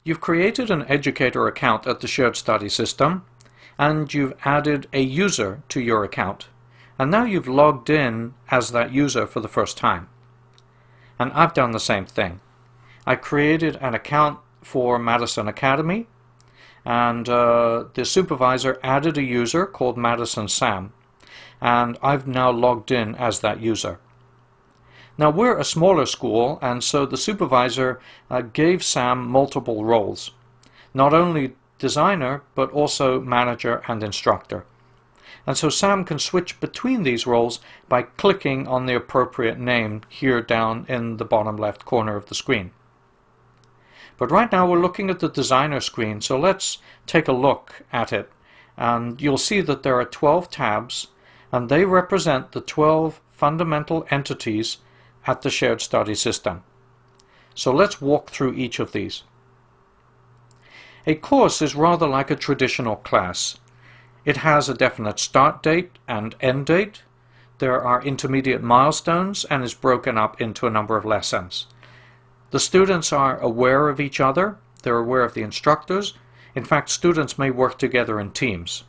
You've created an educator account at the shared study system, and you've added a user to your account. And now you've logged in as that user for the first time. And I've done the same thing. I created an account for Madison Academy, and the supervisor added a user called Madison Sam, and I've now logged in as that user. Now we're a smaller school, and so the supervisor gave Sam multiple roles, not only designer but also manager and instructor. And so Sam can switch between these roles by clicking on the appropriate name here down in the bottom left corner of the screen. But right now we're looking at the designer screen, so let's take a look at it. And you'll see that there are 12 tabs, and they represent the 12 fundamental entities at the shared study system. So let's walk through each of these. A course is rather like a traditional class. It has a definite start date and end date. There are intermediate milestones and is broken up into a number of lessons. The students are aware of each other. They're aware of the instructors. In fact, students may work together in teams.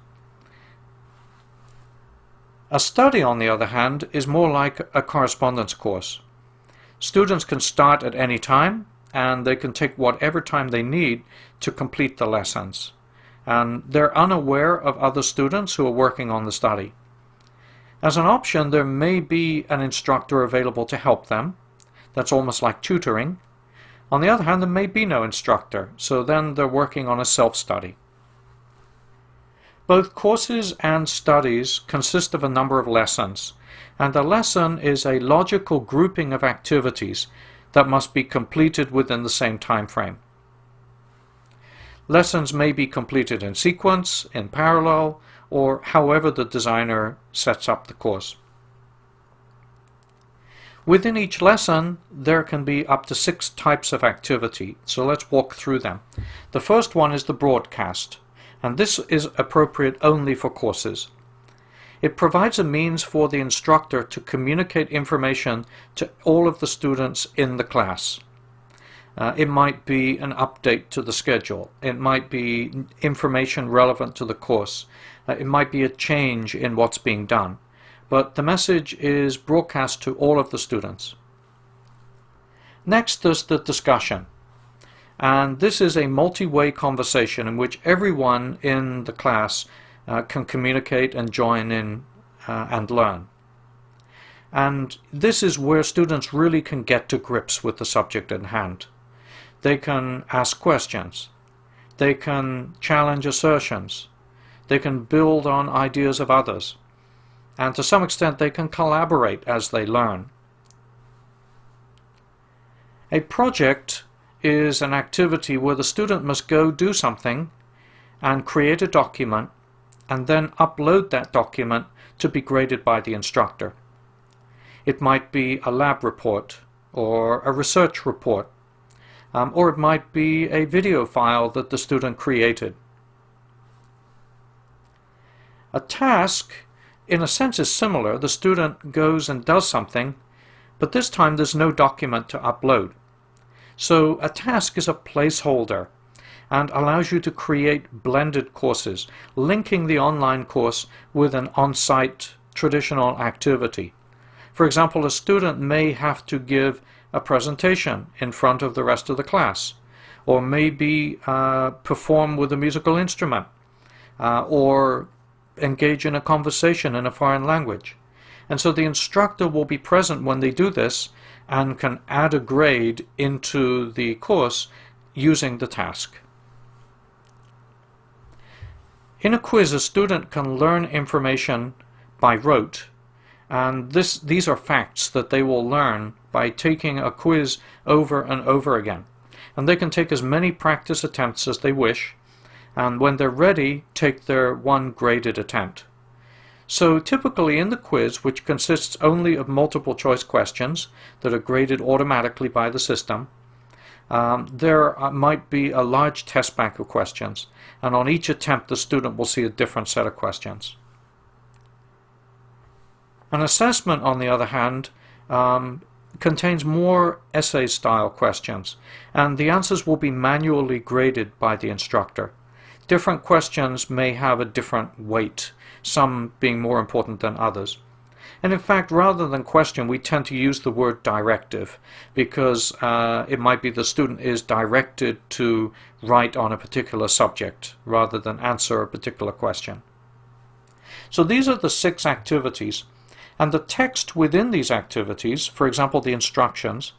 A study, on the other hand, is more like a correspondence course. Students can start at any time, and they can take whatever time they need to complete the lessons. And they're unaware of other students who are working on the study. As an option, there may be an instructor available to help them. That's almost like tutoring. On the other hand, there may be no instructor, so then they're working on a self-study. Both courses and studies consist of a number of lessons, and a lesson is a logical grouping of activities that must be completed within the same time frame. Lessons may be completed in sequence, in parallel, or however the designer sets up the course. Within each lesson, there can be up to 6 types of activity, so let's walk through them. The first one is the broadcast, and this is appropriate only for courses. It provides a means for the instructor to communicate information to all of the students in the class. It might be an update to the schedule. It might be information relevant to the course. It might be a change in what's being done. But the message is broadcast to all of the students. Next is the discussion. And this is a multi-way conversation in which everyone in the class can communicate and join in and learn. And this is where students really can get to grips with the subject at hand. They can ask questions. They can challenge assertions. They can build on ideas of others. And to some extent they can collaborate as they learn. A project is an activity where the student must go do something and create a document and then upload that document to be graded by the instructor. It might be a lab report or a research report, or it might be a video file that the student created. A task, in a sense, is similar. The student goes and does something, but this time there's no document to upload. So a task is a placeholder and allows you to create blended courses, linking the online course with an on-site traditional activity. For example, a student may have to give a presentation in front of the rest of the class, or maybe perform with a musical instrument, or engage in a conversation in a foreign language. And so the instructor will be present when they do this and can add a grade into the course using the task. In a quiz, a student can learn information by rote, and these are facts that they will learn by taking a quiz over and over again. And they can take as many practice attempts as they wish, and when they're ready, take their one graded attempt. So typically in the quiz, which consists only of multiple choice questions that are graded automatically by the system, there might be a large test bank of questions, and on each attempt the student will see a different set of questions. An assessment, on the other hand, contains more essay-style questions, and the answers will be manually graded by the instructor. Different questions may have a different weight, some being more important than others. And in fact, rather than question, we tend to use the word directive, because it might be the student is directed to write on a particular subject rather than answer a particular question. So these are the 6 activities, and the text within these activities, for example the instructions,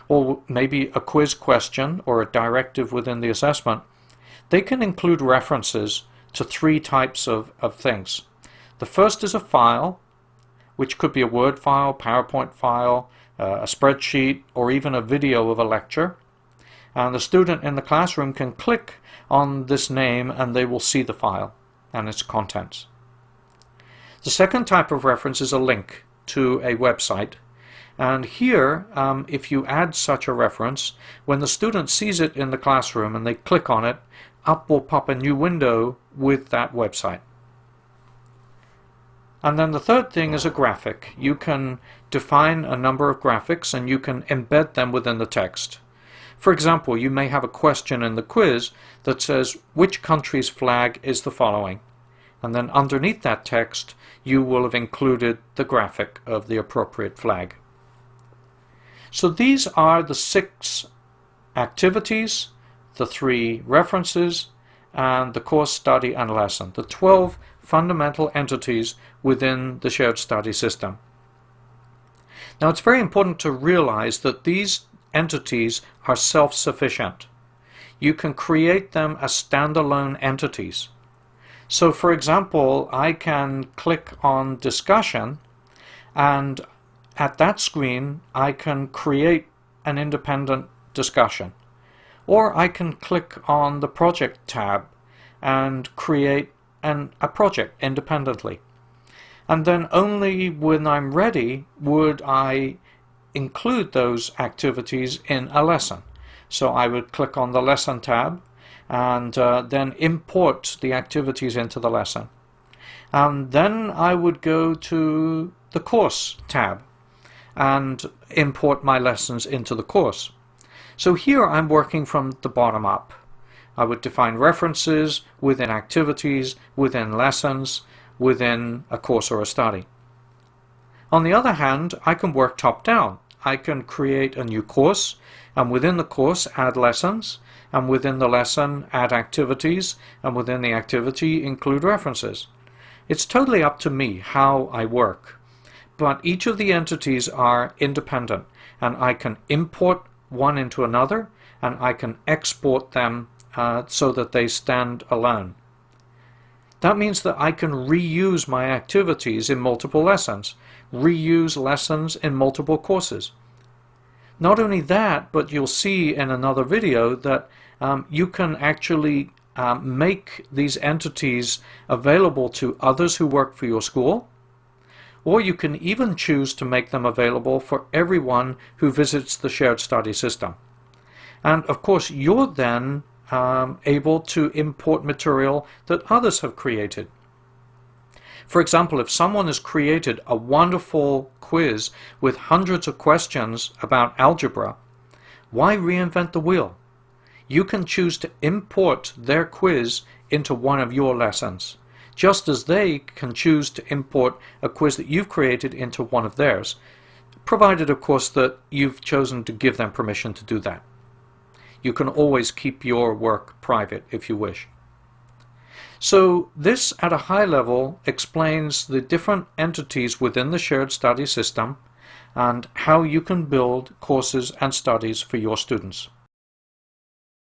or maybe a quiz question or a directive within the assessment, they can include references to 3 types of things. The first is a file, which could be a Word file, PowerPoint file, a spreadsheet, or even a video of a lecture. And the student in the classroom can click on this name and they will see the file and its contents. The second type of reference is a link to a website. And here, if you add such a reference, when the student sees it in the classroom and they click on it, up will pop a new window with that website. And then the third thing is a graphic. You can define a number of graphics and you can embed them within the text. For example, you may have a question in the quiz that says, which country's flag is the following? And then underneath that text, you will have included the graphic of the appropriate flag. So these are the 6 activities, the 3 references, and the course, study, and lesson, the 12 fundamental entities within the shared study system. Now it's very important to realize that these entities are self-sufficient. You can create them as standalone entities. So for example, I can click on discussion, and at that screen I can create an independent discussion. Or I can click on the project tab and create a project independently. And then only when I'm ready would I include those activities in a lesson. So I would click on the lesson tab and then import the activities into the lesson. And then I would go to the course tab and import my lessons into the course. So here I'm working from the bottom up. I would define references within activities, within lessons, within a course or a study. On the other hand, I can work top down. I can create a new course, and within the course add lessons, and within the lesson add activities, and within the activity include references. It's totally up to me how I work, but each of the entities are independent, and I can import one into another, and I can export them so that they stand alone. That means that I can reuse my activities in multiple lessons, reuse lessons in multiple courses. Not only that, but you'll see in another video that you can actually make these entities available to others who work for your school, or you can even choose to make them available for everyone who visits the shared study system. And of course, you're then able to import material that others have created. For example, if someone has created a wonderful quiz with hundreds of questions about algebra, why reinvent the wheel? You can choose to import their quiz into one of your lessons, just as they can choose to import a quiz that you've created into one of theirs, provided of course that you've chosen to give them permission to do that. You can always keep your work private if you wish. So this at a high level explains the different entities within the shared study system and how you can build courses and studies for your students.